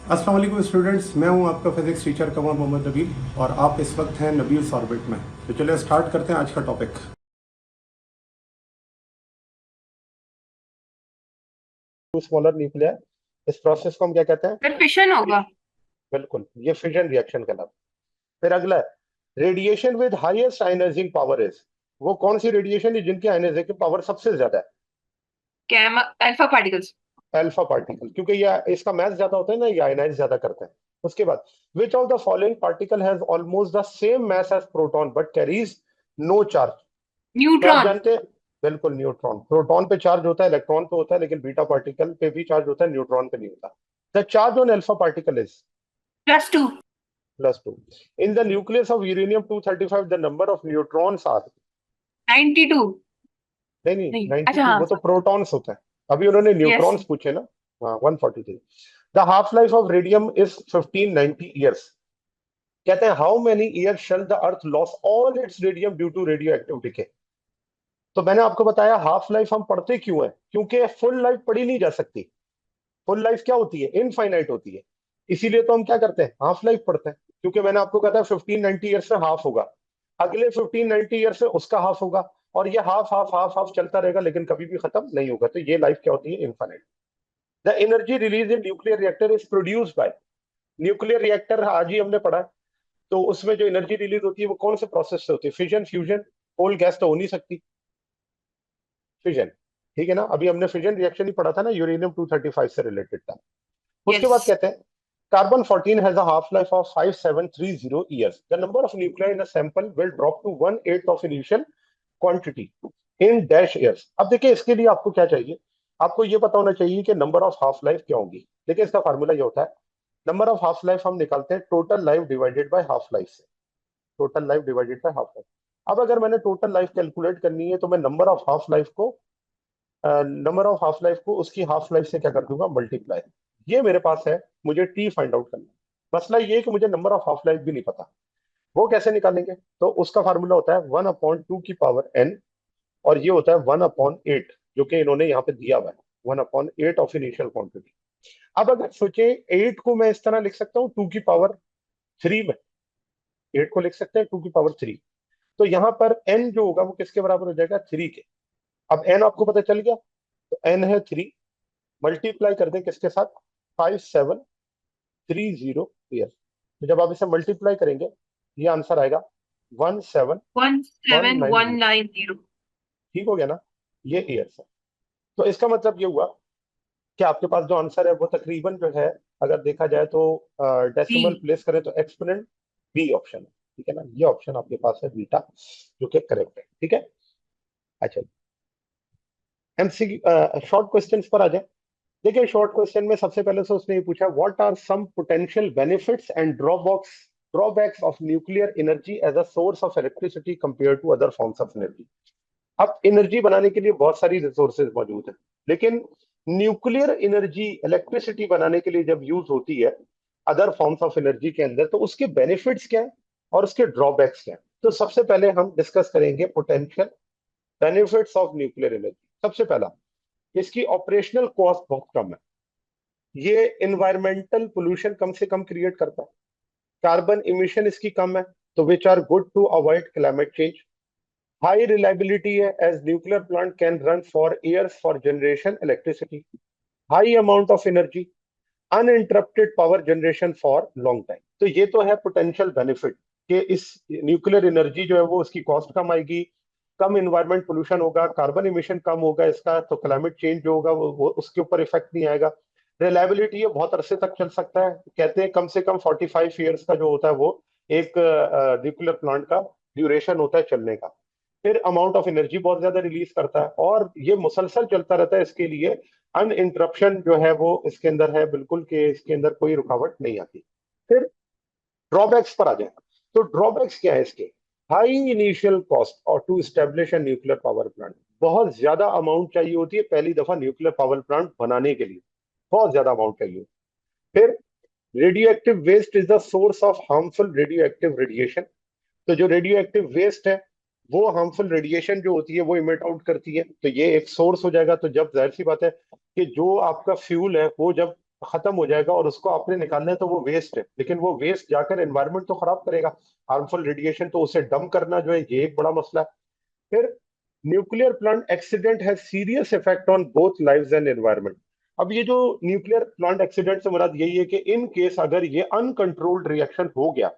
अस्सलाम वालेकुम स्टूडेंट्स, मैं हूं आपका फिजिक्स टीचर कमर मोहम्मद नबील और आप इस वक्त हैं नबील्स ऑर्बिट में। तो चलिए स्टार्ट करते हैं आज का टॉपिक। टू स्मॉलर न्यूक्लियर, इस प्रोसेस को हम क्या कहते हैं? फिर फिशन होगा। बिल्कुल, ये फिजन रिएक्शन कहलाता है। फिर अगला है radiation with highest ionising power is. वो कौन सी रेडिएशन है जिनकी आयनाइजिंग पावर सबसे ज्यादा है? Gamma alpha particles. Alpha particle, क्योंकि ये इसका मास ज्यादा होता है ना, ये आयनाइज ज्यादा करते हैं। उसके बाद which of the following particle has almost the same mass as proton but carries no charge. क्या आप न्यूट्रॉन। जानते हैं? बिल्कुल, न्यूट्रॉन। प्रोटॉन पे चार्ज होता है, इलेक्ट्रॉन पे होता है, लेकिन बीटा पार्टिकल पे भी चार्ज होता है, न्यूट्रॉन पे नहीं होता। The charge on alpha particle is +2। +2। In the nucleus of uranium 235 the number of neutrons are. 92। नहीं नहीं, नहीं, अच्छा 92 हाँ। वो तो प्रोटॉन्स होता है। अभी उन्होंने यस। न्यूट्रॉन्स पूछे ना। हाँ, 143। The half life of radium is 1590 years. कहते हैं how many years shall the earth lose all its radium due to radioactive decay. तो मैंने आपको बताया हाफ लाइफ हम पढ़ते क्यों है, क्योंकि फुल लाइफ पढ़ी नहीं जा सकती। फुल लाइफ क्या होती है? इनफाइनाइट होती है। इसीलिए तो हम क्या करते हैं, हाफ लाइफ पढ़ते हैं, क्योंकि मैंने आपको कहा था 1590 ईयर से हाफ होगा, अगले 1590 ईयर से उसका हाफ होगा, और ये हाफ हाफ हाफ हाफ चलता रहेगा, लेकिन कभी भी खत्म नहीं होगा। तो ये लाइफ क्या होती है? Infinite. The energy release in nuclear reactor is produced by. Nuclear reactor आज ही हमने पढ़ा है। तो उसमें जो एनर्जी रिलीज होती है वो कौन से प्रोसेस से होती है? Fission, fusion. कोल गैस तो हो नहीं सकती। फिजन। ठीक है ना, अभी हमने फिजन रिएक्शन ही पढ़ा था ना, यूरेनियम 235 से रिलेटेड था। उसके यस। बाद कहते हैं carbon 14 has a half life of 5730 years. The number of nuclei in a sample will drop to 1/8 of initial quantity in dash years. अब देखिए, इसके लिए आपको क्या चाहिए? आपको ये पता होना चाहिए कि नंबर ऑफ हाफ लाइफ क्या होगी। देखिए, इसका फार्मूला ये होता है, नंबर ऑफ हाफ लाइफ हम निकालते हैं total life divided by half life से। Total life divided by half life. अब अगर मैंने टोटल लाइफ कैलकुलेट करनी है तो मैं नंबर ऑफ हाफ लाइफ को उसकी हाफ लाइफ से क्या कर दूंगा? मल्टीप्लाई। ये मेरे पास है, मुझे टी फाइंड आउट करना है। मसला ये है कि मुझे नंबर ऑफ हाफ लाइफ भी नहीं पता। वो कैसे निकालेंगे? तो उसका फार्मूला होता है 1/2 की पावर n, और ये होता है 1/8, जो कि इन्होंने यहाँ पे दिया हुआ है, 1/8 ऑफ इनिशियल क्वांटिटी। अब अगर सोचे, 8 को मैं इस तरह लिख सकता हूँ 2 की पावर 3 में। 8 को लिख सकते हैं 2 की पावर 3। तो यहाँ पर n जो होगा वो किसके बराबर हो जाएगा? 3 के। अब n आपको पता चल गया, तो n है 3। मल्टीप्लाई कर दें किसके साथ? 5730 ईयर। तो जब आप इसे मल्टीप्लाई करेंगे, ये आंसर आएगा 17190। 17190। ठीक हो गया ना? ये ईयर्स है। तो इसका मतलब ये हुआ कि आपके पास जो आंसर है वो तकरीबन जो है, अगर देखा जाए तो बी। डेसिमल प्लेस करें तो एक्सपोनेंट बी ऑप्शन है। ठीक है ना, ये ऑप्शन आपके पास है बीटा, जो कि करेक्ट है। ठीक है। अच्छा, एमसी शॉर्ट क्वेश्चन पर आ जाए। देखिए, शॉर्ट क्वेश्चन में सबसे पहले से उसने ये पूछा, what are some potential benefits and drawbacks of nuclear energy as a source of electricity compare to other forms of energy. अब एनर्जी बनाने के लिए बहुत सारी रिसोर्सेज मौजूद हैं, लेकिन न्यूक्लियर एनर्जी इलेक्ट्रिसिटी बनाने के लिए जब यूज होती है अदर फॉर्म्स ऑफ एनर्जी के अंदर, तो उसके बेनिफिट्स क्या है और उसके ड्रॉबैक्स क्या है। तो सबसे पहले हम डिस्कस करेंगे potential benefits of nuclear energy. सबसे पहला, इसकी ऑपरेशनल कॉस्ट बहुत कम है। ये इन्वायरमेंटल पोल्यूशन कम से कम क्रिएट करता है। कार्बन इमिशन इसकी कम है, तो which are good to avoid climate change. High reliability है, as nuclear plant can run for years for generation electricity. High amount of energy, uninterrupted power generation for long time. तो ये तो है potential benefit कि इस nuclear energy जो है वो उसकी कॉस्ट कम आएगी, कम इन्वायरमेंट पोल्यूशन होगा, कार्बन इमिशन कम होगा इसका, तो क्लाइमेट चेंज जो होगा वो उसके ऊपर इफेक्ट नहीं आएगा। रिलायबिलिटी ये बहुत अरसे तक चल सकता है, कहते हैं कम से कम 45 ईयर्स का जो होता है वो एक न्यूक्लियर प्लांट का ड्यूरेशन होता है चलने का। फिर अमाउंट ऑफ एनर्जी बहुत ज्यादा रिलीज करता है, और ये मुसलसल चलता रहता है, इसके लिए अन इंटरप्शन जो है वो इसके अंदर है बिल्कुल, कि इसके अंदर कोई रुकावट नहीं आती। फिर ड्रॉबैक्स पर आ जाए, तो ड्रॉबैक्स क्या है इसके? हाई इनिशियल कॉस्ट और to establish a nuclear power plant. बहुत ज्यादा अमाउंट चाहिए होती है पहली दफा न्यूक्लियर पावर प्लांट बनाने के लिए, बहुत ज्यादा अमाउंट चाहिए। फिर radioactive waste is the source of harmful radioactive radiation. तो जो रेडियो एक्टिव वेस्ट है वो हार्मफुल रेडिएशन जो होती है वो इमिट आउट करती है, तो ये एक सोर्स हो जाएगा। तो जब जाहिर सी बात है कि जो आपका फ्यूल है वो जब खत्म हो जाएगा और उसको आपने निकालना है तो वो वेस्ट है, लेकिन वो वेस्ट जाकर एनवायरनमेंट तो खराब करेगा। हार्मफुल रेडिएशन, तो उसे डंप करना जो है ये एक बड़ा मसला है। फिर nuclear plant accident has serious effect on both lives and environment. अब ये जो न्यूक्लियर प्लांट एक्सीडेंट से मुराद यही है कि इन केस अगर ये अनकंट्रोल्ड रिएक्शन हो गया,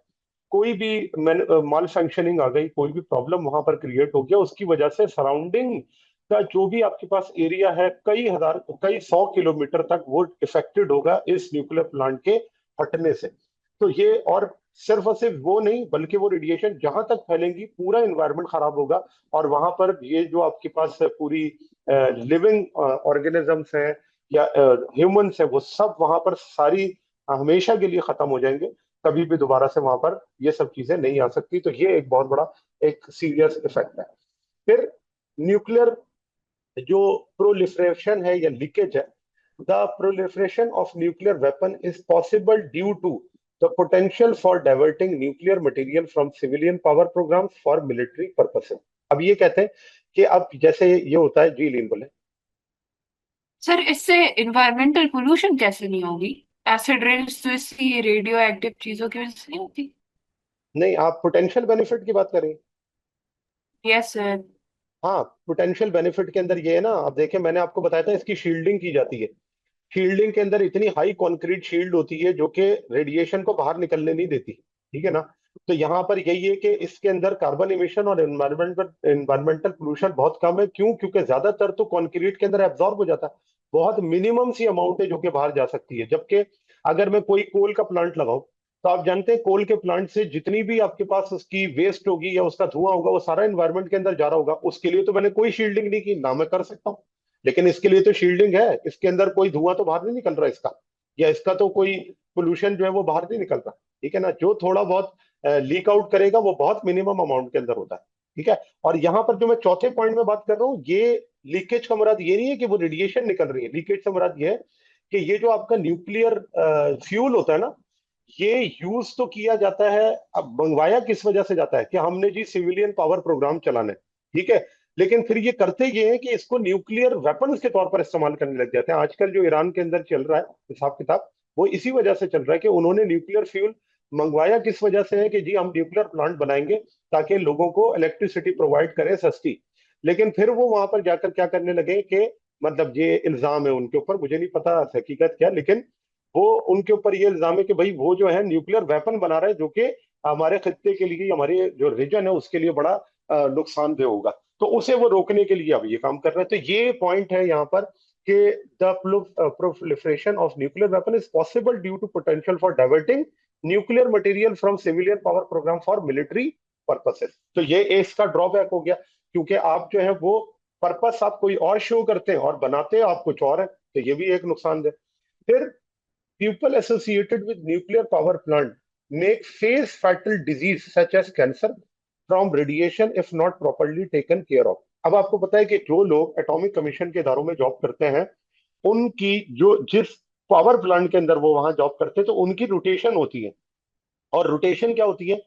कोई भी माल फंक्शनिंग आ गई, कोई भी प्रॉब्लम वहां पर क्रिएट हो गया, उसकी वजह से सराउंडिंग का जो भी आपके पास एरिया है, कई हजार कई 100 किलोमीटर तक वो इफेक्टेड होगा इस न्यूक्लियर प्लांट के फटने से। तो ये, और सिर्फ वो नहीं बल्कि वो रेडिएशन जहां तक फैलेंगी पूरा एनवायरनमेंट खराब होगा। और वहां पर ये जो आपके पास पूरी लिविंग ऑर्गेनिजम्स हैं या ह्यूमंस है, वो सब वहां पर सारी हमेशा के लिए खत्म हो जाएंगे। कभी भी दोबारा से वहां पर ये सब चीजें नहीं आ सकती। तो ये एक बहुत बड़ा एक सीरियस इफेक्ट है। फिर न्यूक्लियर जो प्रोलिफरेशन है या लीकेज है, the proliferation of nuclear weapon is possible due to the potential for diverting nuclear material from civilian power programs for military purposes. अब ये कहते हैं कि अब जैसे ये होता है, जी लीन बोले। सर इससे इन्वायरमेंटल पोल्यूशन कैसे नहीं होगी? एसिड रेन्स तो इसकी रेडियो एक्टिव चीजों की वजह से नहीं होती? नहीं, आप पोटेंशियल बेनिफिट की बात करें। Yes sir. हाँ, पोटेंशियल बेनिफिट के अंदर ये है ना, अब देखें मैंने आपको बताया था इसकी शील्डिंग की जाती है। शील्डिंग के अंदर इतनी हाई कंक्रीट शील्ड होती है जो कि रेडिएशन को बाहर निकलने नहीं देती, ठीक है ना। तो यहाँ पर यही है कि इसके अंदर कार्बन इमिशन और एनवायरमेंटल पोल्यूशन बहुत कम है। क्यों? क्योंकि ज्यादातर तो कंक्रीट के अंदर एब्जॉर्ब हो जाता है। बहुत मिनिमम सी अमाउंट है जो कि बाहर जा सकती है। जबकि अगर मैं कोई कोल का प्लांट लगाऊं, तो आप जानते हैं कोल के प्लांट से जितनी भी आपके पास उसकी वेस्ट होगी या उसका धुआं होगा, वो सारा एनवायरमेंट के अंदर जा रहा होगा। उसके लिए तो मैंने कोई शील्डिंग नहीं की ना, मैं कर सकता हूँ। लेकिन इसके लिए तो शील्डिंग है, इसके अंदर कोई धुआं तो बाहर नहीं निकल रहा इसका, या इसका तो कोई पोल्यूशन जो है वो बाहर नहीं निकल रहा, ठीक है ना। जो थोड़ा बहुत लीक आउट करेगा वो बहुत मिनिमम अमाउंट के अंदर होता है, ठीक है। और यहाँ पर जो मैं चौथे पॉइंट में बात कर रहा हूँ, ये लीकेज का मुराद ये नहीं है कि वो रेडिएशन निकल रही है। लीकेज से मुराद ये है कि ये जो आपका न्यूक्लियर फ्यूल होता है ना, ये यूज तो किया जाता है। अब मंगवाया किस वजह से जाता है कि हमने जी सिविलियन पावर प्रोग्राम चलाना है, ठीक है। लेकिन फिर ये करते ये हैं कि इसको न्यूक्लियर वेपन्स के तौर पर इस्तेमाल करने लग जाते हैं। आजकल जो ईरान के अंदर चल रहा है हिसाब किताब, वो इसी वजह से चल रहा है कि उन्होंने न्यूक्लियर फ्यूल मंगवाया किस वजह से है कि जी हम न्यूक्लियर प्लांट बनाएंगे ताकि लोगों को इलेक्ट्रिसिटी प्रोवाइड करें सस्ती। लेकिन फिर वो वहां पर जाकर क्या करने लगे कि, मतलब ये इल्जाम है उनके ऊपर, मुझे नहीं पता हकीकत क्या, लेकिन वो उनके ऊपर ये इल्जाम है कि भाई वो जो है न्यूक्लियर वेपन बना रहा है जो कि हमारे खत्ते के लिए, हमारे जो रीजन है उसके लिए बड़ा नुकसानदेह होगा। तो उसे वो रोकने के लिए अब ये काम कर रहे हैं। तो ये पॉइंट है यहाँ पर कि the proliferation of nuclear weapon is possible due to potential for diverting nuclear material from civilian power program for military purposes. तो ये इसका ड्रॉबैक हो गया, क्योंकि आप जो है वो पर्पस आप कोई और शो करते हैं और बनाते आप कुछ और है। तो ये भी एक नुकसान है। फिर people associated with nuclear power plant make face fatal disease such as cancer from radiation if not properly taken care of। अब आपको पता है कि जो लोग एटॉमिक कमीशन के इदारों में जॉब करते हैं, उनकी जो जिस पावर प्लांट के अंदर वो वहां जॉब करते हैं, तो उनकी रोटेशन होती है। और रोटेशन क्या होती है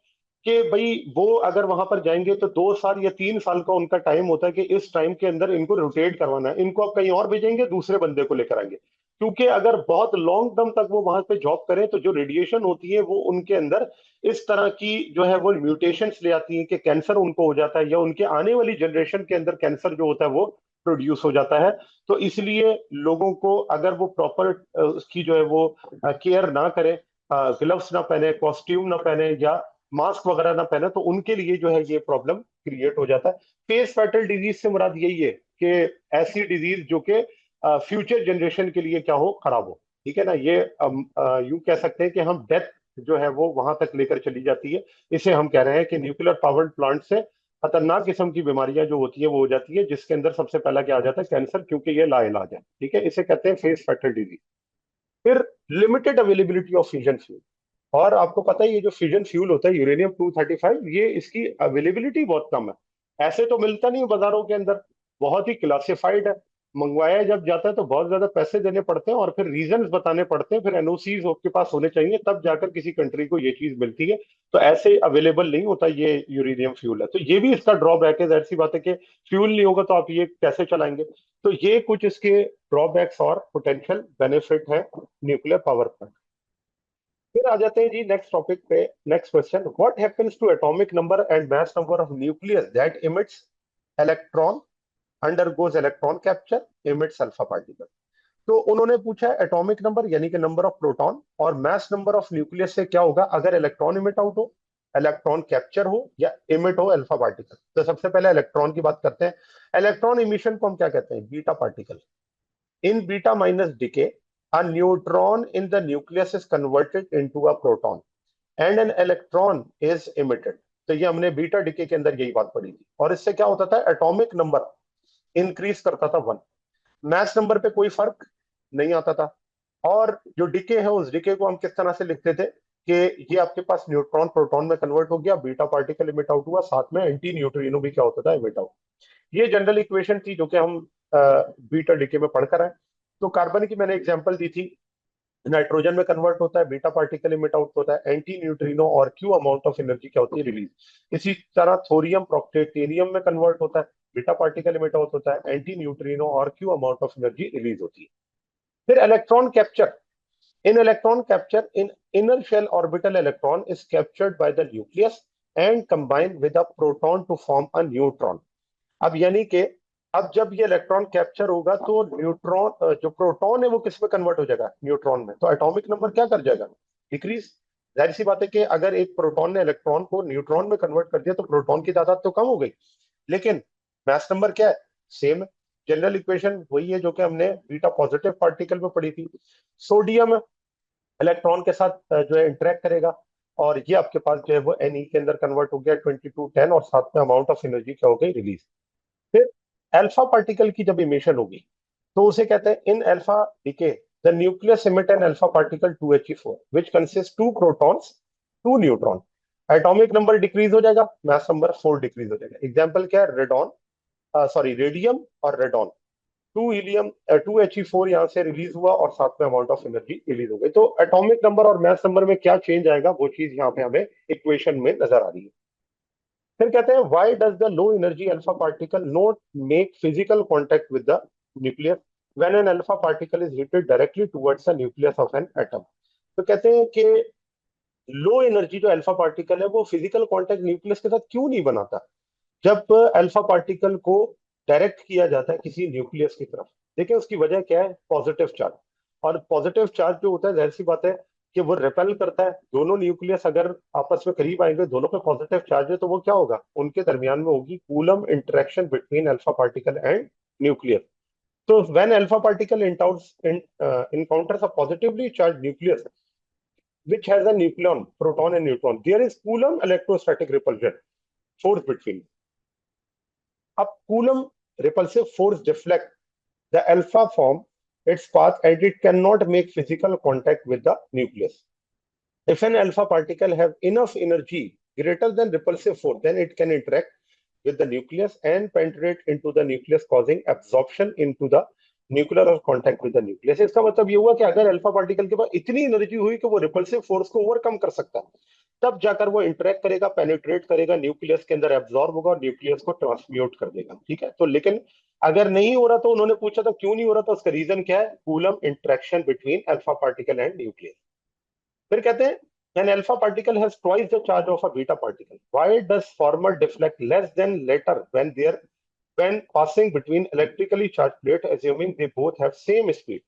कि भाई वो अगर वहां पर जाएंगे तो 2 साल या 3 साल का उनका टाइम होता है कि इस टाइम के अंदर इनको रोटेट करवाना है। इनको आप कहीं और भेजेंगे, दूसरे बंदे को लेकर आएंगे। क्योंकि अगर बहुत लॉन्ग टर्म तक वो वहां पे जॉब करें तो जो रेडिएशन होती है वो उनके अंदर इस तरह की जो है वो म्यूटेशंस ले आती हैं कि कैंसर उनको हो जाता है, या उनके आने वाली जनरेशन के अंदर कैंसर जो होता है वो प्रोड्यूस हो जाता है। तो इसलिए लोगों को अगर वो प्रॉपर उसकी जो है वो केयर ना करें, ग्लव्स ना पहने, कॉस्ट्यूम ना पहने या मास्क वगैरह ना पहने, तो उनके लिए जो है ये प्रॉब्लम क्रिएट हो जाता है। फेस फैटल डिजीज से मुराद यही है कि ऐसी डिजीज जो कि फ्यूचर जनरेशन के लिए क्या हो, खराब हो, ठीक है ना। ये यूं कह सकते हैं कि हम डेथ जो है वो वहां तक लेकर चली जाती है। इसे हम कह रहे हैं कि न्यूक्लियर पावर प्लांट से खतरनाक किस्म की बीमारियां जो होती है वो हो जाती है, जिसके अंदर सबसे पहला क्या आ जाता है, कैंसर, क्योंकि ये लाइलाज है, ठीक है। इसे कहते हैं फेस फैटल डिजीज। फिर limited availability of fusion fuel. और आपको पता है ये जो फ्यूजन फ्यूल होता है यूरेनियम 235, ये इसकी अवेलेबिलिटी बहुत कम है। ऐसे तो मिलता नहीं है बाजारों के अंदर, बहुत ही क्लासिफाइड है। मंगवाया जब जाता है तो बहुत ज्यादा पैसे देने पड़ते हैं और फिर रीजंस बताने पड़ते हैं, फिर एनओसीज आपके पास होने चाहिए, तब जाकर किसी कंट्री को ये चीज मिलती है। तो ऐसे अवेलेबल नहीं होता ये यूरेनियम फ्यूल है, तो ये भी इसका ड्रॉबैक है। जाहिर सी बात है कि फ्यूल नहीं होगा तो आप ये कैसे चलाएंगे। तो ये कुछ इसके ड्रॉबैक्स और पोटेंशियल बेनिफिट है न्यूक्लियर पावर प्लांट। फिर आ जाते हैं जी नेक्स्ट टॉपिक पे। Next question, what happens to atomic number and mass number of nucleus that emits electron, undergoes electron capture, emits alpha particle. तो उन्होंने पूछा एटॉमिक नंबर यानी कि नंबर ऑफ प्रोटॉन और मास नंबर ऑफ न्यूक्लियस से क्या होगा अगर इलेक्ट्रॉन इमिट आउट हो, इलेक्ट्रॉन कैप्चर हो या इमिट हो अल्फा पार्टिकल। तो सबसे पहले इलेक्ट्रॉन की बात करते हैं। इलेक्ट्रॉन इमिशन को हम क्या कहते हैं? Beta particle. In beta minus decay, a neutron in the nucleus is converted into a proton and an electron is emitted। तो ये हमने बीटा डिके के अंदर यही बात पढ़ी थी। और इससे क्या होता था? एटॉमिक नंबर इंक्रीज करता था 1, मैथ नंबर पे कोई फर्क नहीं आता था। और जो डिके है उस डिके को हम किस तरह से लिखते थे कि ये आपके पास न्यूट्रॉन प्रोटॉन में कन्वर्ट हो गया, बीटा पार्टिकल इमिट आउट हुआ, साथ में एंटी न्यूट्रिनो भी क्या होता था? Emit out. ये जनरल इक्वेशन थी जो कि हम बीटा डीके में पढ़कर आए। तो कार्बन की मैंने एग्जांपल दी थी, नाइट्रोजन में कन्वर्ट होता है, बीटा पार्टिकल इमिट आउट होता है, एंटी न्यूट्रिनो और क्यू अमाउंट ऑफ एनर्जी क्या होती है? रिलीज। इसी तरह थोरियम प्रोक्टेनियम में कन्वर्ट होता है, बीटा पार्टिकल इमिट आउट होता है, एंटी न्यूट्रिनो और Q amount of energy release होती है। फिर electron capture. In electron capture, in inner shell orbital electron is captured by the nucleus and combined with a proton to form a neutron. अब यानी कि अब जब ये इलेक्ट्रॉन कैप्चर होगा तो न्यूट्रॉन, जो प्रोटॉन है वो किस में कन्वर्ट हो जाएगा? न्यूट्रॉन में। तो एटॉमिक नंबर क्या कर जाएगा? डिक्रीज। जाहिर सी बात है कि अगर एक प्रोटॉन ने इलेक्ट्रॉन को न्यूट्रॉन में कन्वर्ट कर दिया तो प्रोटॉन की तादाद तो कम हो गई, लेकिन मास नंबर क्या है? सेम। जनरल इक्वेशन वही है जो कि हमने बीटा पॉजिटिव पार्टिकल में पढ़ी थी। सोडियम इलेक्ट्रॉन के साथ जो है इंटरेक्ट करेगा और ये आपके पास जो है वो Ne के अंदर कन्वर्ट हो गया 2210, और साथ में अमाउंट ऑफ एनर्जी क्या हो गई? रिलीज। फिर अल्फा पार्टिकल की जब इमिशन होगी तो उसे कहते हैं in alpha decay the nucleus emit an alpha particle 2He4 which consist 2 protons 2 neutron. Atomic number decrease हो जाएगा, मास नंबर 4 डिक्रीज हो जाएगा। एग्जांपल क्या है? रेडॉन, सॉरी रेडियम और रेडॉन। 2 हीलियम 2He4 यहाँ से रिलीज हुआ और साथ में अमाउंट ऑफ एनर्जी रिलीज हो गई। तो एटॉमिक नंबर और मास नंबर में क्या चेंज आएगा वो चीज यहाँ पे हमें इक्वेशन में नजर आ रही है। फिर कहते हैं why does the low energy alpha particle not make physical contact with the nucleus when an alpha particle is hitted directly towards the nucleus of an atom. तो कहते हैं कि लो एनर्जी जो अल्फा पार्टिकल है वो physical contact nucleus के साथ क्यों नहीं बनाता जब अल्फा पार्टिकल को डायरेक्ट किया जाता है किसी न्यूक्लियस की तरफ? देखिए उसकी वजह क्या है? Positive charge. और पॉजिटिव चार्ज जो होता है जाहिर सी बात है कि वो रिपेल करता है। दोनों न्यूक्लियस अगर आपस में करीब आएंगे, दोनों पे पॉजिटिव चार्ज है, तो वो क्या होगा? उनके दरमियान में होगी coulomb interaction between alpha particle and nucleus. So when alpha particle encounters a positively charged nucleus which has a nucleon, proton and neutron, there is Coulomb electrostatic repulsion force between. अब Coulomb repulsive force deflect the alpha form its path and it cannot make physical contact with the nucleus. If an alpha particle have enough energy greater than repulsive force, then it can interact with the nucleus and penetrate into the nucleus, causing absorption into the nuclear और contact with the nucleus. इसका मतलब ये हुआ कि अगर alpha particle के पास इतनी energy हुई कि वो रिपल्सिव फोर्स को ओवरकम कर सकता है, तब जाकर वो इंटरेक्ट करेगा, पेनिट्रेट करेगा, न्यूक्लियस के अंदर एब्जॉर्ब होगा और न्यूक्लियस को ट्रांसम्यूट कर देगा। ठीक है, तो लेकिन अगर नहीं हो रहा तो उन्होंने पूछा था क्यों नहीं हो रहा था, उसका रीजन क्या है? Coulomb interaction between alpha particle and nucleus. फिर कहते हैं an alpha particle has twice the charge of a beta particle. Why does former deflect less than later when passing between electrically charged plate, assuming they both have same speed?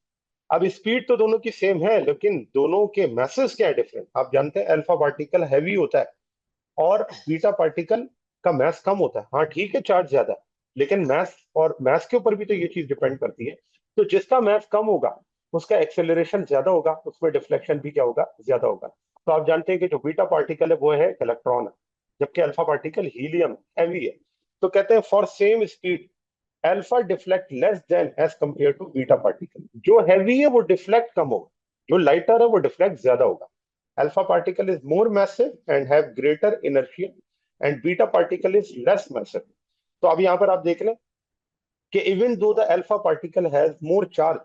अब speed तो दोनों की same है, लेकिन दोनों के message क्या है? डिफरेंट। आप जानते हैं अल्फा पार्टिकल हैवी होता है और बीटा पार्टिकल का मैस कम होता है। हाँ ठीक है, चार्ज ज्यादा है, लेकिन मैस और मैस के ऊपर भी तो ये चीज डिपेंड करती है। तो जिसका मैस कम होगा उसका एक्सेलरेशन ज्यादा होगा, उसमें डिफ्लेक्शन भी क्या होगा? ज्यादा होगा। तो आप जानते हैं कि जो बीटा पार्टिकल है वो है इलेक्ट्रॉन है, जबकि अल्फा पार्टिकल हीलियम हैवी है। तो कहते हैं for same speed alpha deflect less than as compare to beta particle. जो हैवी है वो डिफ्लेक्ट कम होगा, जो लाइटर है वो डिफ्लेक्ट ज्यादा होगा। Alpha particle is more massive and have greater inertia and beta particle is less massive. तो अब यहाँ पर आप देख लें कि even though the alpha particle has more charge,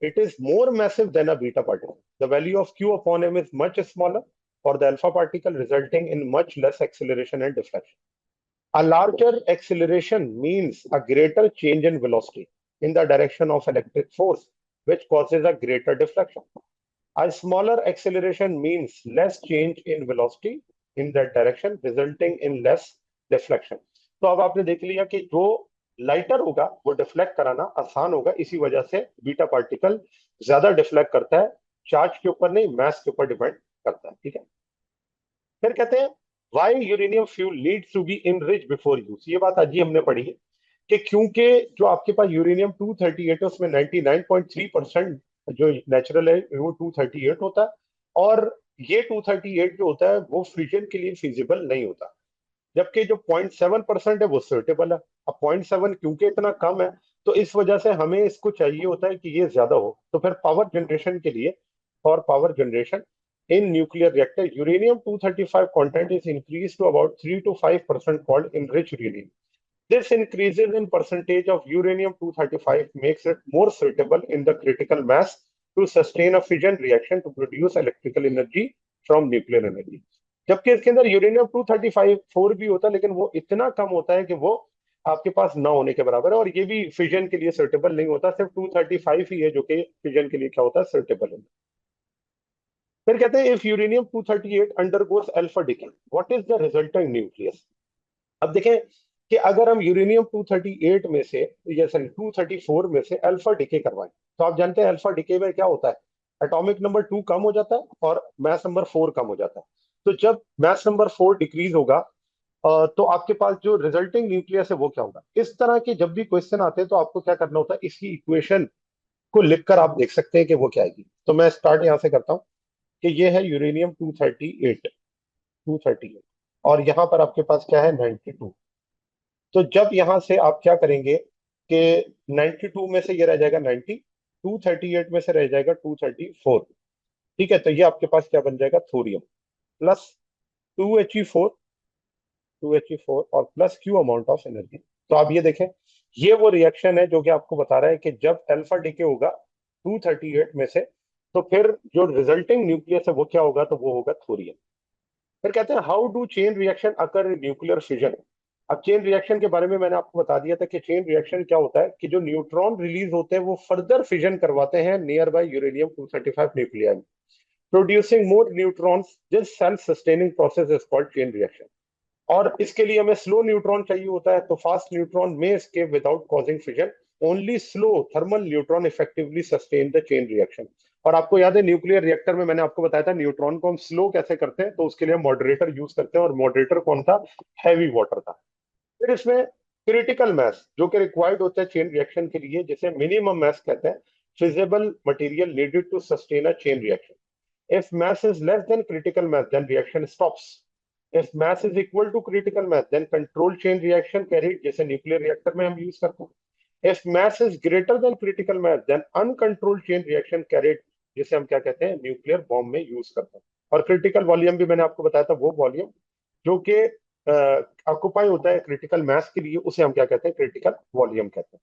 it is more massive than a beta particle. The value of q upon m is much smaller for the alpha particle, resulting in much less acceleration and deflection. A larger acceleration means a greater change in velocity in the direction of electric force, which causes a greater deflection. A smaller acceleration means less change in velocity in that direction, resulting in less deflection. तो अब आपने देख लिया कि जो lighter होगा वो deflect कराना आसान होगा, इसी वजह से बीटा पार्टिकल ज्यादा डिफ्लेक्ट करता है, चार्ज के ऊपर नहीं, मास के ऊपर डिपेंड करता है। ठीक है, फिर कहते हैं why uranium fuel needs to be enrich before use. ये बात आज ही हमने पढ़ी है कि क्योंकि जो आपके पास यूरेनियम 238 है उसमें 99.3% जो नेचुरल है वो 238 होता है, और ये 238 जो होता है वो फ्यूजन के लिए फिजिबल नहीं होता, जबकि जो 0.7% है वो सुइटेबल है। अब 0.7 क्योंकि इतना कम है तो इस वजह से हमें इसको चाहिए होता है कि ये ज्यादा हो, तो फिर पावर जनरेशन के लिए, for power generation in nuclear reactor, uranium 235 content is increased to about 3 to 5% called enriched uranium. This increases in percentage of uranium 235 makes it more suitable in the critical mass to sustain a fission reaction to produce electrical energy from nuclear energy. जबकि इसके अंदर uranium 235 4 भी होता है, लेकिन वो इतना कम होता है कि वो आपके पास ना होने के बराबर है, और ये भी फिजन के लिए सुटेबल नहीं होता, सिर्फ 235 ही है जो कि फिजन के लिए क्या होता है, सुटेबल है। फिर कहते हैं if uranium 238 undergoes alpha decay, what is the resultant nucleus. अब देखें कि अगर हम यूरेनियम 238 में से, या सॉरी 234 में से अल्फा डिके करवाएं, तो आप जानते हैं अल्फा डिके में क्या होता है, एटॉमिक नंबर 2 कम हो जाता है और मास नंबर 4 कम हो जाता है। तो जब मास नंबर 4 डिक्रीज होगा तो आपके पास जो रिजल्टिंग न्यूक्लियस है वो क्या होगा। इस तरह के जब भी क्वेश्चन आते हैं तो आपको क्या करना होता है, इसकी इक्वेशन को लिखकर आप देख सकते हैं कि वो क्या आएगी। तो मैं स्टार्ट यहां से करता हूं कि ये है यूरेनियम 238 और यहाँ पर आपके पास क्या है 92। तो जब यहां से आप क्या करेंगे कि 92 में से ये रह जाएगा 90, 238 में से रह जाएगा 234। ठीक है, तो ये आपके पास क्या बन जाएगा, थोरियम प्लस 2He4, 2He4 और plus Q amount of energy. तो आप ये देखें, ये वो रिएक्शन है जो कि आपको बता रहा है कि जब अल्फा डीके होगा 238 में से, तो फिर जो रिजल्टिंग न्यूक्लियस है वो क्या होगा, तो वो होगा थोरियम। फिर कहते हैं how do chain reaction occur in nuclear fission. अब चेन रिएक्शन के बारे में मैंने आपको बता दिया था कि चेन रिएक्शन क्या होता है कि जो न्यूट्रॉन रिलीज होते हैं वो फर्दर फिजन करवाते हैं near by uranium 235 nuclei, producing more neutrons. This self sustaining process is called chain reaction. और इसके लिए हमें स्लो न्यूट्रॉन चाहिए होता है, तो फास्ट न्यूट्रॉन में escape without causing fission. Only slow thermal neutron effectively sustain the chain reaction. और आपको याद है न्यूक्लियर रिएक्टर में मैंने आपको बताया था न्यूट्रॉन को हम स्लो कैसे करते हैं, तो उसके लिए हम मॉडरेटर यूज करते हैं, और मॉडरेटर कौन था, हैवी वाटर था। फिर इसमें क्रिटिकल मास जो कि रिक्वायर्ड होता है चेन रिएक्शन के लिए, जिसे मिनिमम मास कहते हैं, fissile material needed to sustain a chain reaction. If mass is less than critical mass, then reaction stops. If mass is equal to critical mass, then control chain reaction carried, जैसे nuclear reactor में हम use करते हैं। If mass is greater than critical mass, then uncontrolled chain reaction carried, जिसे हम क्या कहते हैं, न्यूक्लियर बॉम्ब में यूज करते हैं। और क्रिटिकल वॉल्यूम भी मैंने आपको बताया था, वो वॉल्यूम जो कि ऑक्युपाई होता है क्रिटिकल मास के लिए, उसे हम क्या कहते हैं, क्रिटिकल वॉल्यूम कहते हैं।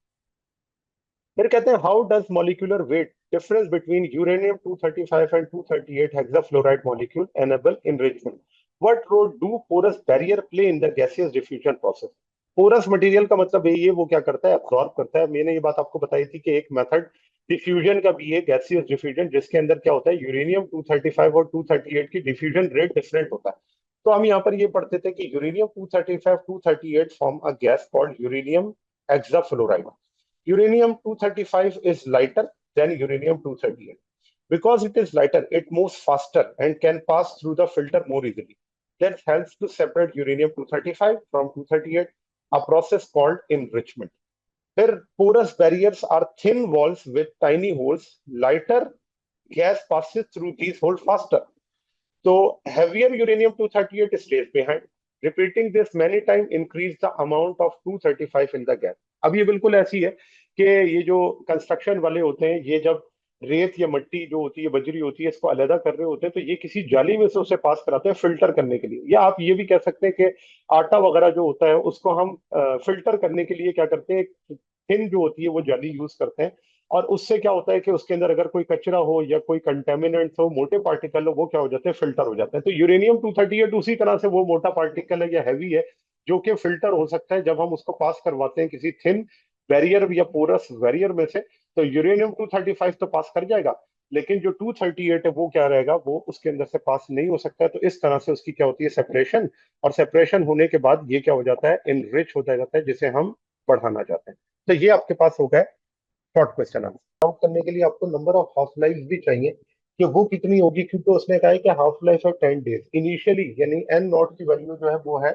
फिर कहते हैं how does molecular weight difference between uranium 235 and 238 hexafluoride molecule enable enrichment. What role do porous barrier play in the gaseous diffusion process. Porous material का मतलब है ये वो क्या करता है, अब्सॉर्ब करता है। मैंने ये बात आपको बताई थी कि एक मेथड डिफ्यूजन का भी है, गैसियस डिफ्यूजन, जिसके अंदर क्या होता है, यूरेनियम 235 और 238 की डिफ्यूजन रेट डिफरेंट होता है। तो हम यहाँ पर ये पढ़ते थे कि uranium 235 238 form a gas called uranium hexafluoride. Uranium 235 is lighter than uranium 238. Because it is lighter, it moves faster and can pass through the filter more easily. That helps to separate uranium 235 from 238, a process called enrichment. Where porous barriers are thin walls with tiny holes. Lighter gas passes through these holes faster. So heavier uranium 238 stays behind. Repeating this many times increase the amount of 235 in the gas. अब ये बिल्कुल ऐसी है कि ये जो construction वाले होते हैं, ये जब रेत या मिट्टी जो होती है, बजरी होती है, इसको अलग कर रहे होते हैं, तो ये किसी जाली में से उसे पास कराते हैं फिल्टर करने के लिए। या आप ये भी कह सकते हैं कि आटा वगैरह जो होता है उसको हम फिल्टर करने के लिए क्या करते हैं, थिन जो होती है वो जाली यूज करते हैं। और उससे क्या होता है कि उसके अंदर अगर कोई कचरा हो या कोई कंटेमिनेंट्स हो, मोटे पार्टिकल हो, वो क्या हो जाते हैं, फिल्टर हो जाते हैं। तो यूरेनियम 238 उसी तरह से वो मोटा पार्टिकल है या हैवी है, जो कि फिल्टर हो सकता है जब हम उसको पास करवाते हैं किसी थिन बैरियर या पोरस बैरियर में से। तो यूरेनियम 235 तो पास कर जाएगा, लेकिन जो 238 है वो क्या रहेगा, वो उसके अंदर से पास नहीं हो सकता है। तो इस तरह से उसकी क्या होती है, सेपरेशन। और सेपरेशन होने के बाद ये क्या हो जाता है, इनरिच होता जाता है, जिसे हम बढ़ाना चाहते हैं। तो ये आपके पास हो गया शॉर्ट क्वेश्चन आंसर। काउंट करने के लिए आपको नंबर ऑफ हाफ लाइफ भी चाहिए कि वो कितनी होगी, क्योंकि उसने कहा है कि हाफ लाइफ है 10 डेज इनिशियली, यानी एन नॉट की वैल्यू जो है वो है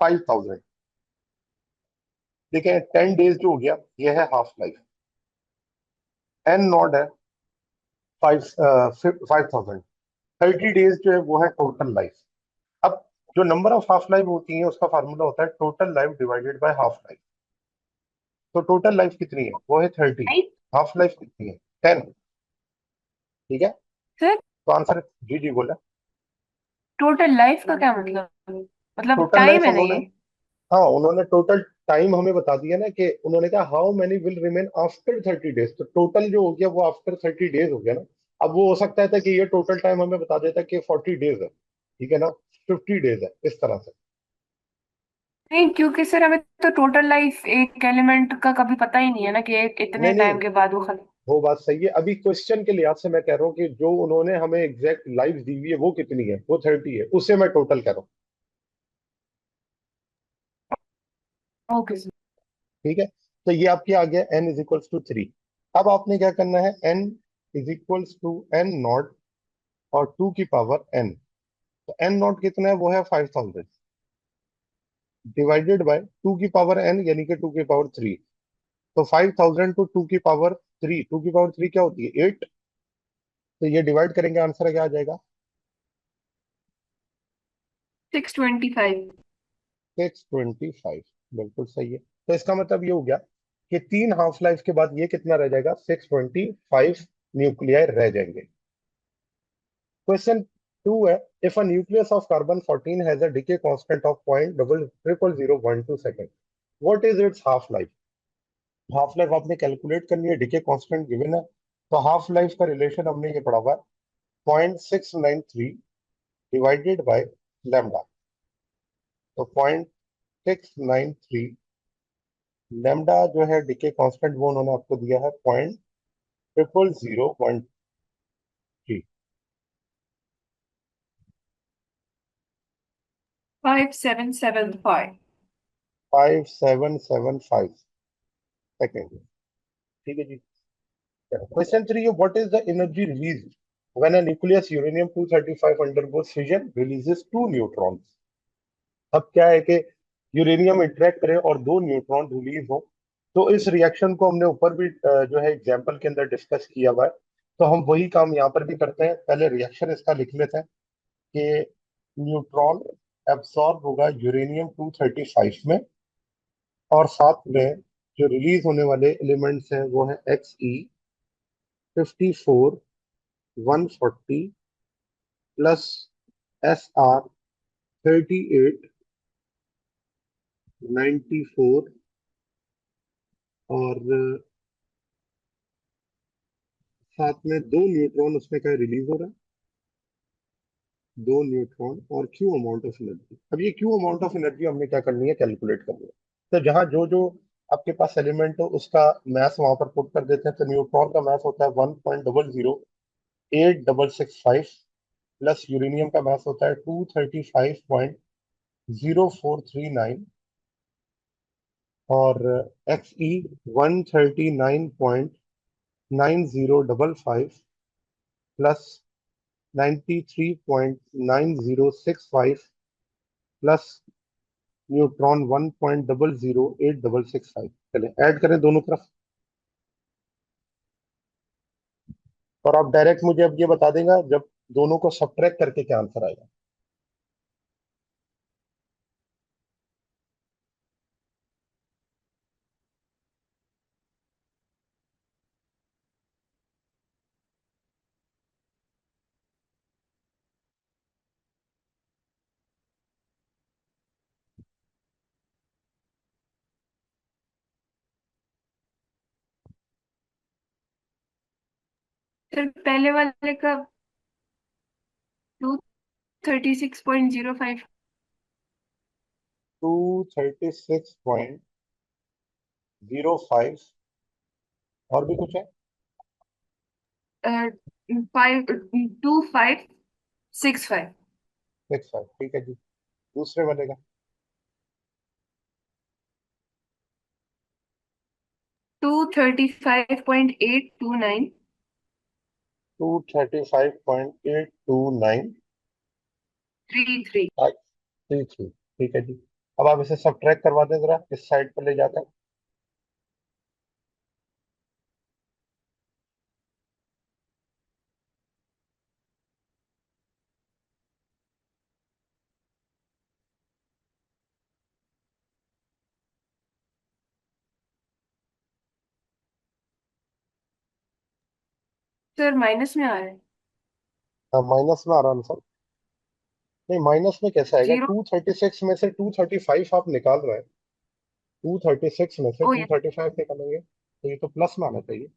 5000। ठीक है, 10 डेज जो हो गया ये है हाफ लाइफ, एन नॉट है 5000, 30 डेज जो है वो है टोटल लाइफ। अब जो नंबर ऑफ हाफ लाइफ होती है उसका फार्मूला होता है total life divided by half life. तो टोटल लाइफ कितनी है, वो है 30। राइट हाफ लाइफ कितनी है, 10। ठीक है, सर। तो आंसर, जी जी बोला। टोटल लाइफ का क्या मतलब टोटल टाइम लाइफ है ना उन्होंने, ये? हाँ उन्होंने टोटल टाइम हमें बता दिया ना, कि उन्होंने कहा how many will remain after 30 days. तो टोटल जो हो गया वो आफ्टर 30 डेज हो गया ना। अब वो हो सकता था कि ये टोटल टाइम हमें बता देता कि 40 डेज है, ठीक है ना, 50 डेज है, इस तरह से। नहीं, क्योंकि सर हमें तो टोटल लाइफ एक एलिमेंट का कभी पता ही नहीं है ना कि नहीं इतने नहीं, टाइम के बाद वो खत्म। वो बात सही है। अभी क्वेश्चन के लिहाज से मैं कह रहा हूँ कि जो उन्होंने हमें एग्जैक्ट लाइफ दी हुई है वो कितनी है, वो 30 है, उससे मैं टोटल कह रहा हूँ। Okay sir. ठीक है, तो ये आपके आ गया n = 3। अब आपने क्या करना है, n = n0 और 2 की पावर n। तो n0 कितना है, वो है 5000, डिवाइडेड बाय 2 की पावर n यानी कि 2 की पावर 3। तो 5000 टू 2 की पावर 3, 2 की पावर 3 क्या होती है, 8। तो ये डिवाइड करेंगे, आंसर क्या आ जाएगा, 625। 625। बिल्कुल सही है। तो इसका मतलब ये हो गया कि 3 हाफ लाइफ के बाद ये कितना रह जाएगा, 625 न्यूक्लियाई रह जाएंगे। क्वेश्चन 2 है, if a nucleus of carbon 14 has a decay constant of 0.000012 second, what is it's half life. Half life आपने कैलकुलेट करनी है, डिके कांस्टेंट गिवन है। तो हाफ लाइफ का रिलेशन हमने ये पढ़ा हुआ है, 0.693 डिवाइडेड बाय लैम्डा। तो 0.693 लैम्डा जो है डिके कांस्टेंट, वो उन्होंने आपको दिया है 0.0001 5775। 5775 सेकेंड। ठीक है जी। क्वेश्चन 3 है, what is the energy release when a nucleus uranium 235 undergoes fission releases 2 neutrons. अब क्या है कि यूरेनियम इंटरेक्ट करे और 2 न्यूट्रॉन रिलीज हो। तो इस रिएक्शन को हमने ऊपर भी जो है एग्जाम्पल के अंदर डिस्कस किया हुआ है। तो हम वही काम यहाँ पर भी करते हैं, पहले रिएक्शन इसका लिख लेते हैं कि न्यूट्रॉन एब्सॉर्ब होगा यूरेनियम 235 में, और साथ में जो रिलीज होने वाले एलिमेंट्स हैं वो है Xe 54 140 प्लस SR 38 94, और साथ में 2 न्यूट्रॉन उसमें क्या रिलीज हो रहा है, 2 न्यूट्रॉन, और क्यू अमाउंट ऑफ एनर्जी। अब ये क्यू अमाउंट ऑफ एनर्जी हमने क्या करनी है, कैलकुलेट करनी है। तो जहां जो जो आपके पास एलिमेंट हो उसका मैथ वहां पर पुट कर देते हैं। तो न्यूट्रॉन का मैथ होता है 1.00865, प्लस यूरेनियम का मास होता है 235.0439, और Xe 139.9055 प्लस 93.9065 प्लस न्यूट्रॉन 1.008665। चले ऐड करें दोनों तरफ, और आप डायरेक्ट मुझे अब ये बता देगा जब दोनों को सब्ट्रैक्ट करके क्या आंसर आएगा। सर पहले वाले का 236.05। 236.05 और भी कुछ है? 2565। 65, ठीक है जी। दूसरे वाले का? 235.829। 235.829। 33। 33, ठीक है जी। अब आप इसे सब्ट्रैक्ट करवा दें जरा इस साइड पर ले जाकर। सर माइनस में आ रहा है। हाँ, माइनस में आ रहा आंसर। नहीं, माइनस में कैसे आएगा? जीरो। 236 में से 235 आप निकाल रहे हैं। 236 में से ओ 235 निकालेंगे तो ये तो प्लस में आना चाहिए।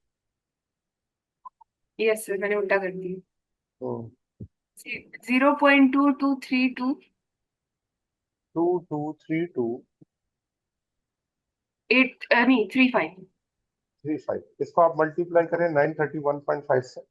यस सर, मैंने उल्टा कर दिया। हम्म। 0.2232। 223235। 8 नहीं 35। इसको आप मल्टीप्लाई करें 931.5 से।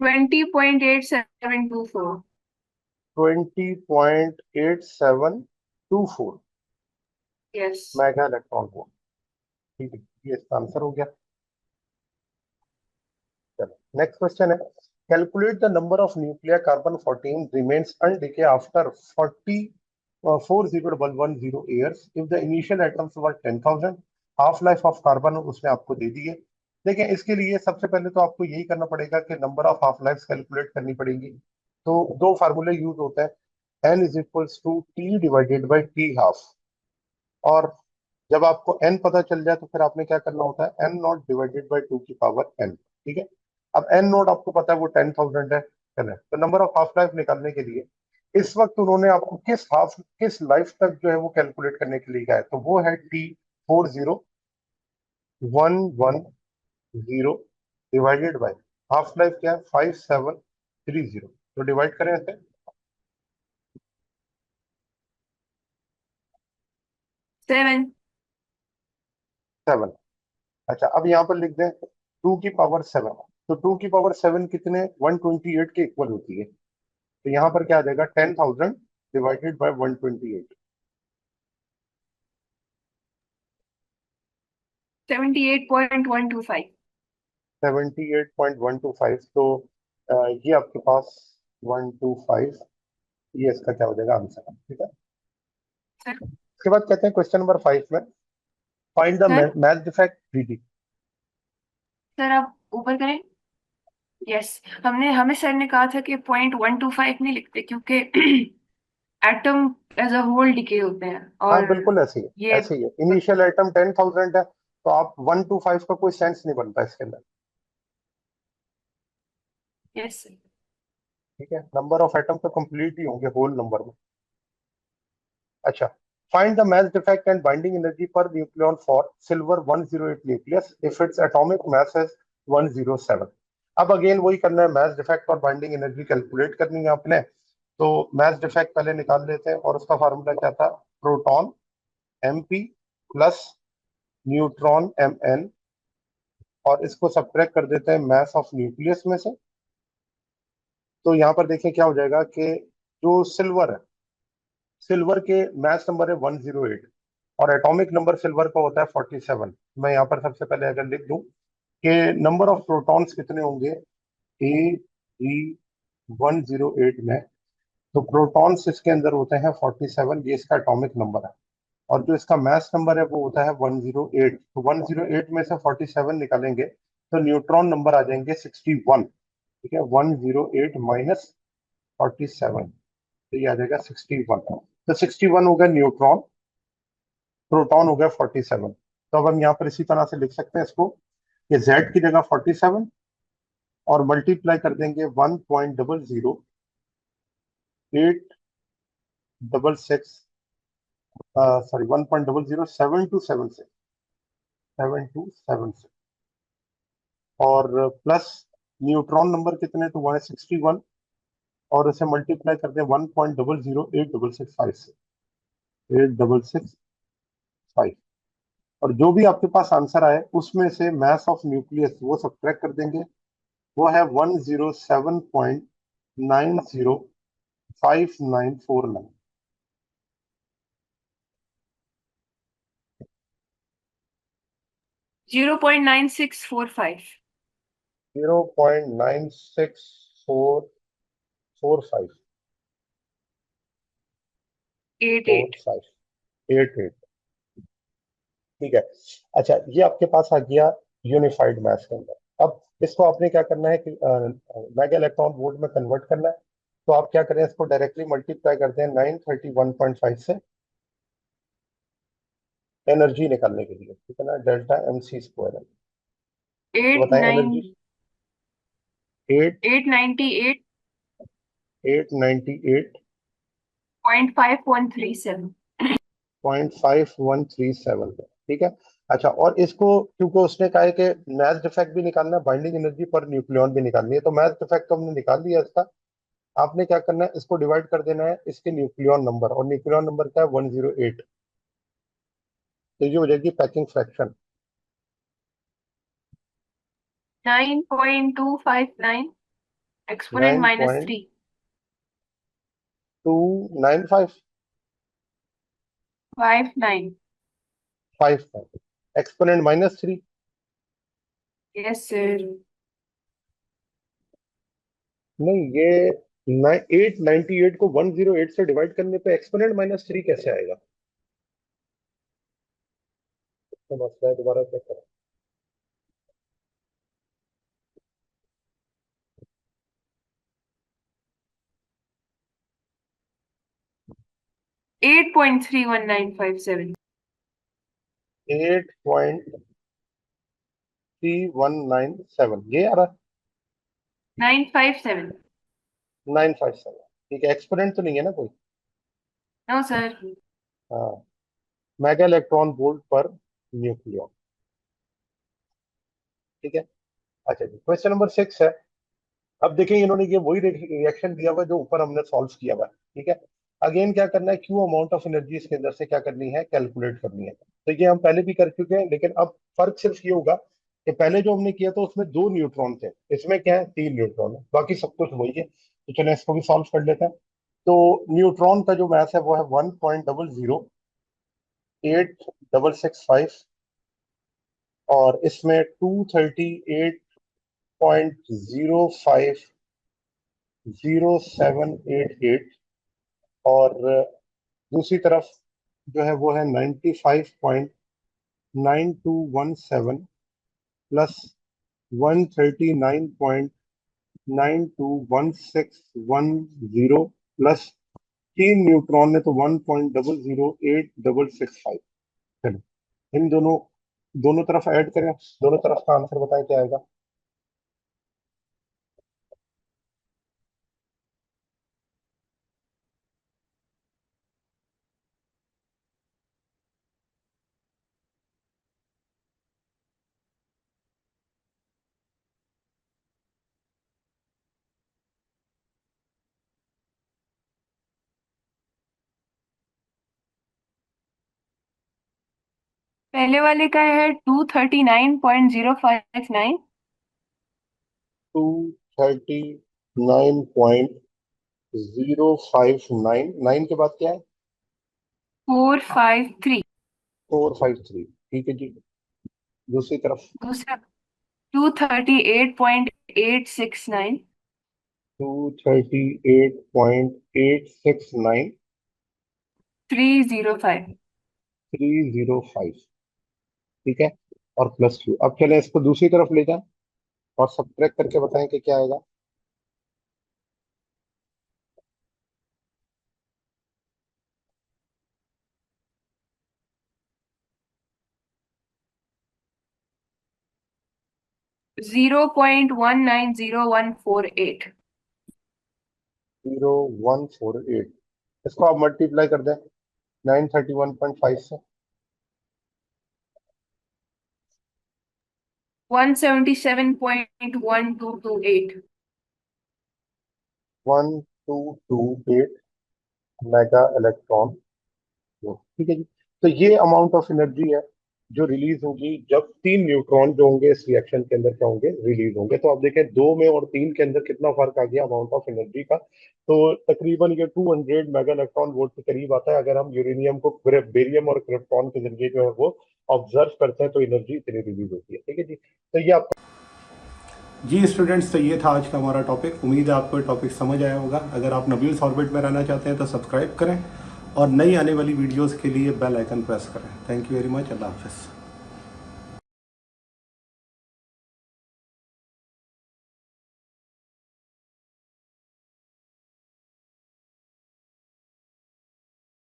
20.8724। 20.8724 यस। Mega electron volt. ठीक है, ये इसका आंसर हो गया। चलो, नेक्स्ट क्वेश्चन है। Calculate the number of nuclear carbon 14 remains undecayed after 4010 years if the initial atoms were 10,000। Half life of carbon उसने आपको दे दी है। देखिए, इसके लिए सबसे पहले तो आपको यही करना पड़ेगा कि number of half life calculate करनी पड़ेगी। तो दो फार्मूले यूज होते हैं, n is equals to T divided by T half. और जब आपको n पता चल जाए तो फिर आपने क्या करना होता है, n नॉट डिवाइडेड बाई 2 की पावर n। ठीक है। अब n नॉट आपको पता है वो 10,000 है, करेक्ट। तो नंबर ऑफ हाफ लाइफ निकालने के लिए इस वक्त उन्होंने आपको किस लाइफ तक जो है वो कैलकुलेट करने के लिए कहा है, तो वो है T 40110 divided by half life क्या है 5730। तो डिवाइड करें इसे। 7। 7। अच्छा, अब यहाँ पर लिख दें 2 की पावर 7। तो 2 की पावर 7 कितने 128 के इक्वल होती है। तो यहाँ पर क्या आ जाएगा 10,000 डिवाइडेड बाय 128। 78.125। 78.125। तो ये आपके पास 125, ये इसका क्या हो जाएगा आंसर। ठीक है। सर। उसके बाद कहते हैं क्वेश्चन नंबर 5 में find the sir. Match defect D. Sir आप ऊपर करें। यस। हमें सर ने कहा था कि 0.125 नहीं लिखते क्योंकि atom as a whole decay होते हैं हाँ, और बिल्कुल ऐसे ही है, ये। ऐसे ही है। इनिशियल आइटम 10,000 है, तो आप 125 का कोई सेंस नहीं बनता इसके अंदर। Yes sir. ठीक है, नंबर ऑफ एटम तो कंप्लीट ही होंगे होल नंबर में। अच्छा, find the mass defect and binding energy per nucleon for silver 108 nucleus if its atomic mass is 107। अब अगेन वही करना है, मैथ डिफेक्ट और बाइंडिंग एनर्जी कैलकुलेट करनी है आपने। तो मैथ डिफेक्ट पहले निकाल लेते हैं, और उसका फार्मूला क्या था, proton mp plus neutron mn, और इसको सब्ट्रैक्ट कर देते हैं मास ऑफ न्यूक्लियस में से। तो यहाँ पर देखें क्या हो जाएगा कि जो सिल्वर है, सिल्वर के मास नंबर है 108, और एटॉमिक नंबर सिल्वर का होता है 47। मैं यहाँ पर सबसे पहले अगर लिख दूं कि नंबर ऑफ प्रोटॉन्स कितने होंगे ए जी 108 में, तो प्रोटॉन्स इसके अंदर होते हैं 47, ये इसका एटॉमिक नंबर है। और जो इसका मास नंबर है वो होता है 108। तो 108 में से 47 निकालेंगे तो न्यूट्रॉन नंबर आ जाएंगे 61। ठीक है, 108 माइनस 47, तो ये आ जाएगा 61। तो 61 हो गया न्यूट्रॉन, प्रोटॉन हो गया 47। तो अब हम यहाँ पर इसी तरह से लिख सकते हैं इसको कि Z की जगह 47 और मल्टीप्लाई कर देंगे 1.00866 सॉरी 1.00727 और प्लस न्यूट्रॉन नंबर कितने, तो 161, और इसे मल्टीप्लाई करते हैं 1.00866 से, 8665, और जो भी आपके पास आंसर आए उसमें से मास ऑफ न्यूक्लियस वो सब्ट्रैक्ट कर देंगे। वो है 107.905949। 0.9645। 0.9645 eight four eight five eight eight ठीक है। अच्छा, ये आपके पास आ गया यूनिफाइड मैथ के अंदर। अब इसको आपने क्या करना है कि मेगा इलेक्ट्रॉन वोल्ट में कन्वर्ट करना है। तो आप क्या करें, इसको डायरेक्टली मल्टीप्लाई करते हैं 931.5 से एनर्जी निकालने के लिए, ठीक है ना, डेल्टा एम सी स्क्वायर है। तो एट बताएं नाइन एनर्जी। एट 898 898 0.5137। 0.5137 ठीक है। अच्छा, और इसको क्योंकि उसने कहा है कि मैच डिफेक्ट भी निकालना है, बाइंडिंग एनर्जी पर न्यूक्लियॉन भी निकालनी है, तो मैच डिफेक्ट तो हमने निकाल लिया इसका। आपने क्या करना है, इसको डिवाइड कर देना है इसके न्यूक्लियॉन नंबर, और न्यूक्लियॉन नंबर क्या है 108। तो ये हो जाएगी packing fraction. 9.259 exponent nine minus point 3। Two nine five 59। Five exponent -3। Yes sir. नहीं, ये 898 को 108 से डिवाइड करने पे एक्सपोनेंट -3 कैसे आएगा? तो मसला है, दोबारा चेक करें। 8.31957। 8.3197 ये आ रहा 957। 957। ठीक है, एक्सपोनेंट तो नहीं है ना कोई? No sir. हाँ, mega electron volt per nucleon. ठीक है। अच्छा जी, क्वेश्चन नंबर 6 है। अब देखेंगे, इन्होंने ये वही रिएक्शन दिया हुआ है जो ऊपर हमने सॉल्व किया हुआ है। ठीक है। अगेन क्या करना है, क्यू अमाउंट ऑफ एनर्जी इसके अंदर से क्या करनी है, कैलकुलेट करनी है। तो ये हम पहले भी कर चुके हैं, लेकिन अब फर्क सिर्फ ये होगा कि पहले जो हमने किया था उसमें 2 न्यूट्रॉन थे, इसमें क्या है 3 न्यूट्रॉन है, बाकी सब कुछ वही है। तो चलो इसको भी सॉल्व कर लेते हैं। तो न्यूट्रॉन का जो मास है वो है 1.00866 और इसमें 238.05078 और दूसरी तरफ जो है वो है 95.9217 प्लस 139.921610 प्लस 3 न्यूट्रॉन है तो 1.008865। चलो, इन दोनों दोनों तरफ ऐड करें, दोनों तरफ का आंसर बताएं क्या आएगा। पहले वाले का है 239.059। 239.059, के बाद क्या है? 453। 453 ठीक है जी। दूसरी तरफ दूसरा 238.869। 238.869 305। 305 ठीक है, और +2। अब चलें इसको दूसरी तरफ ले जाएं और सब्ट्रैक्ट करके बताएं कि क्या आएगा। 0.190148। 0148, इसको आप मल्टीप्लाई कर दें 931.5 से। 177.1228। 1228 मेगा इलेक्ट्रॉन वोल्ट, ठीक है जी। तो ये अमाउंट ऑफ एनर्जी है जो रिलीज होगी जब 3 न्यूट्रॉन जो होंगे इस रिएक्शन के अंदर क्या होंगे, रिलीज होंगे। तो आप देखें 2 में और 3 के अंदर कितना फर्क आ गया अमाउंट ऑफ एनर्जी का। तो तकरीबन ये 200 मेगा इलेक्ट्रॉन वोल्ट के करीब आता है। अगर हम यूरेनियम को बेरियम और क्रिप्टॉन के जरिए जो है वो ऑब्जर्व करते हैं तो एनर्जी इतनी रिलीज होती है, ठीक है जी। तो ये आपका जी स्टूडेंट्स, तो ये था आज का हमारा टॉपिक। उम्मीद है आपको ये टॉपिक समझ आया होगा। अगर आप नबील्स ऑर्बिट में रहना चाहते हैं तो सब्सक्राइब करें और नई आने वाली वीडियोस के लिए बेल आइकन प्रेस करें। Thank you very much. अल्लाह हाफिज़।